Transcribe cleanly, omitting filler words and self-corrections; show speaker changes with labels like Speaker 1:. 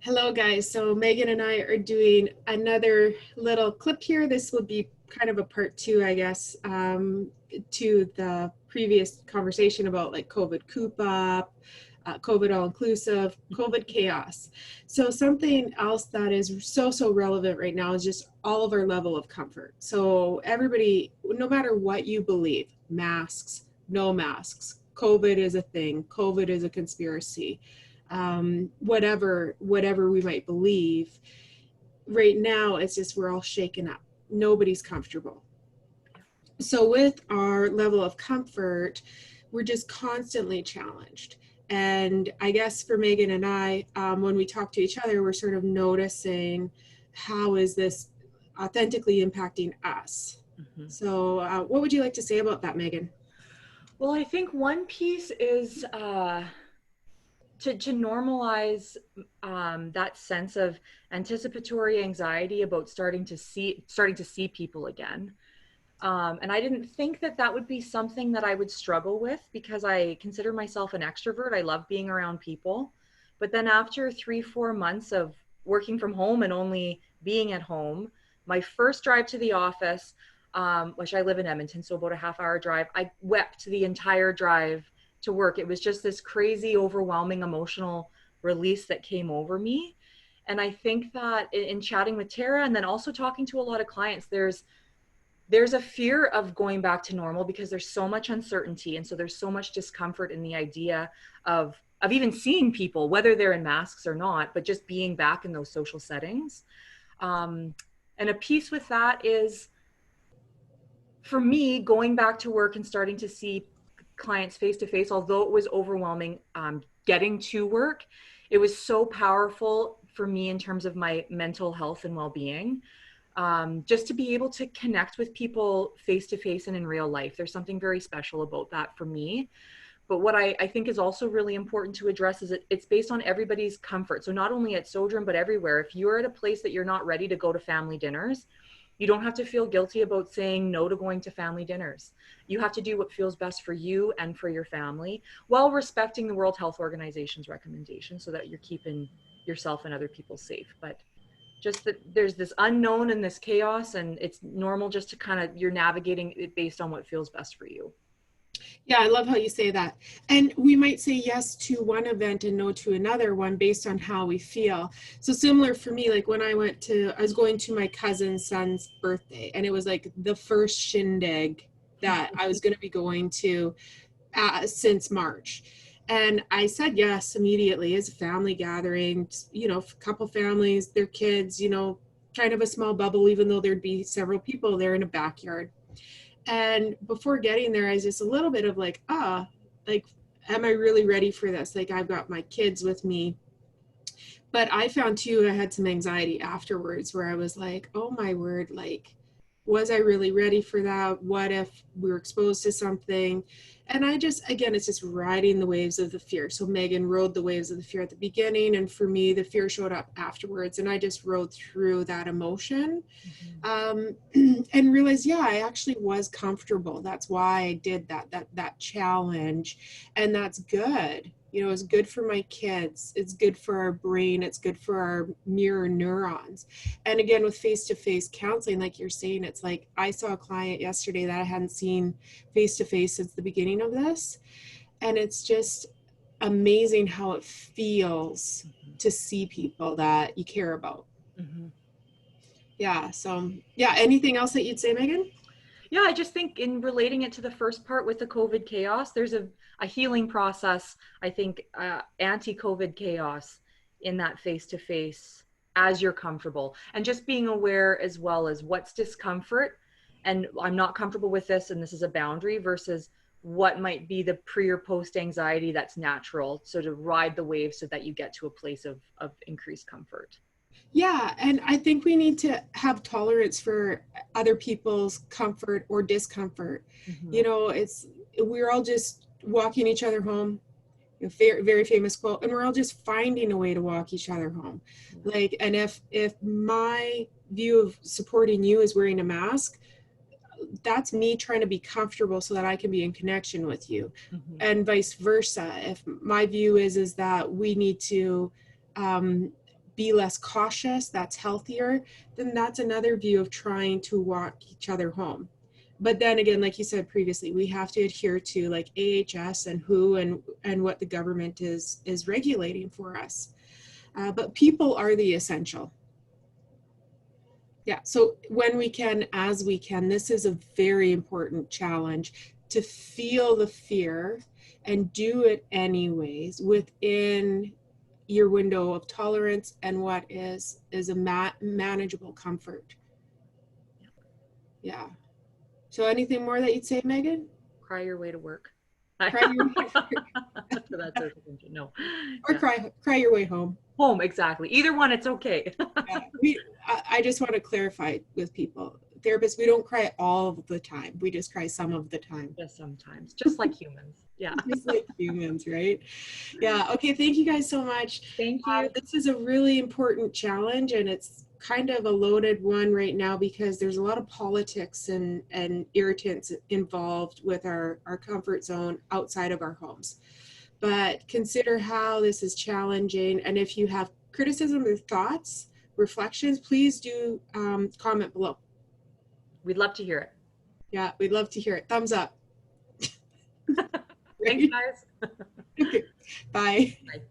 Speaker 1: Hello guys, so Megan and I are doing another little clip here. This will be kind of a part two, I guess, to the previous conversation about like COVID coop up, COVID all inclusive, COVID chaos. So something else that is so relevant right now is just all of our level of comfort. So everybody, no matter what you believe, masks, no masks, COVID is a thing, COVID is a conspiracy, whatever we might believe, right now it's just we're all shaken up. Nobody's comfortable. So with our level of comfort, we're just constantly challenged. And I guess for Megan and I, when we talk to each other, we're sort of noticing how is this authentically impacting us. Mm-hmm. So what would you like to say about that, Megan?
Speaker 2: Well, I think one piece is to normalize that sense of anticipatory anxiety about starting to see people again. And I didn't think that would be something that I would struggle with because I consider myself an extrovert. I love being around people. But then after 3-4 months of working from home and only being at home, my first drive to the office, which I live in Edmonton, so about a half-hour drive, I wept the entire drive to work. It was just this crazy, overwhelming emotional release that came over me. And I think that in chatting with Tara and then also talking to a lot of clients, there's a fear of going back to normal because there's so much uncertainty. And so there's so much discomfort in the idea of even seeing people, whether they're in masks or not, but just being back in those social settings. And a piece with that is, for me, going back to work and starting to see clients face to face, although it was overwhelming getting to work, it was so powerful for me in terms of my mental health and well-being. Just to be able to connect with people face to face and in real life. There's something very special about that for me. But what I think is also really important to address is it's based on everybody's comfort. So not only at Sojourn, but everywhere. If you're at a place that you're not ready to go to family dinners, you don't have to feel guilty about saying no to going to family dinners. You have to do what feels best for you and for your family while respecting the World Health Organization's recommendations so that you're keeping yourself and other people safe. But just that there's this unknown and this chaos, and it's normal just to kind of, you're navigating it based on what feels best for you.
Speaker 1: Yeah, I love how you say that. And we might say yes to one event and no to another one based on how we feel. So similar for me, like when I was going to my cousin's son's birthday, and it was like the first shindig that I was going to be going to since March. And I said yes immediately. As a family gathering, a couple families, their kids, kind of a small bubble, even though there'd be several people there in a backyard. And before getting there, I was just a little bit of like, am I really ready for this? Like, I've got my kids with me. But I found too, I had some anxiety afterwards where I was like, oh my word, like, was I really ready for that? What if we were exposed to something? And again, it's just riding the waves of the fear. So Megan rode the waves of the fear at the beginning. And for me, the fear showed up afterwards. And I just rode through that emotion, and realized, yeah, I actually was comfortable. That's why I did that challenge. And that's good. It's good for my kids. It's good for our brain. It's good for our mirror neurons. And again, with face-to-face counseling, like you're saying, it's like I saw a client yesterday that I hadn't seen face-to-face since the beginning of this. And it's just amazing how it feels to see people that you care about. Mm-hmm. Yeah. So, yeah. Anything else that you'd say, Megan?
Speaker 2: Yeah, I just think in relating it to the first part with the COVID chaos, there's a healing process, I think, anti-COVID chaos in that face-to-face as you're comfortable. And just being aware as well as what's discomfort and I'm not comfortable with this and this is a boundary versus what might be the pre or post anxiety that's natural. So to ride the wave so that you get to a place of increased comfort.
Speaker 1: Yeah, and I think we need to have tolerance for other people's comfort or discomfort. Mm-hmm. We're all just walking each other home. Very, very famous quote, and we're all just finding a way to walk each other home. Mm-hmm. Like, and if my view of supporting you is wearing a mask, that's me trying to be comfortable so that I can be in connection with you, mm-hmm. and vice versa. If my view is that we need to be less cautious, that's healthier, then that's another view of trying to walk each other home. But then again, like you said previously, we have to adhere to like AHS and WHO and what the government is regulating for us. But people are the essential. Yeah, so when we can, as we can, this is a very important challenge, to feel the fear and do it anyways within your window of tolerance and what is a manageable comfort. Yeah. So anything more that you'd say, Megan?
Speaker 2: Cry your way to work.
Speaker 1: Cry your way
Speaker 2: So that's a, no.
Speaker 1: or
Speaker 2: Yeah.
Speaker 1: cry your way home.
Speaker 2: Home, exactly. Either one, it's okay.
Speaker 1: Yeah. I just want to clarify with people. Therapists, we don't cry all of the time. We just cry some of the time.
Speaker 2: Just sometimes, just like humans. Yeah.
Speaker 1: Just like humans, right? Yeah. Okay. Thank you guys so much.
Speaker 2: Thank you.
Speaker 1: This is a really important challenge, and it's kind of a loaded one right now because there's a lot of politics and irritants involved with our comfort zone outside of our homes. But consider how this is challenging. And if you have criticism or thoughts, reflections, please do comment below.
Speaker 2: We'd love to hear it.
Speaker 1: Yeah, we'd love to hear it. Thumbs up.
Speaker 2: Thanks, guys.
Speaker 1: Okay. Bye.
Speaker 2: Bye.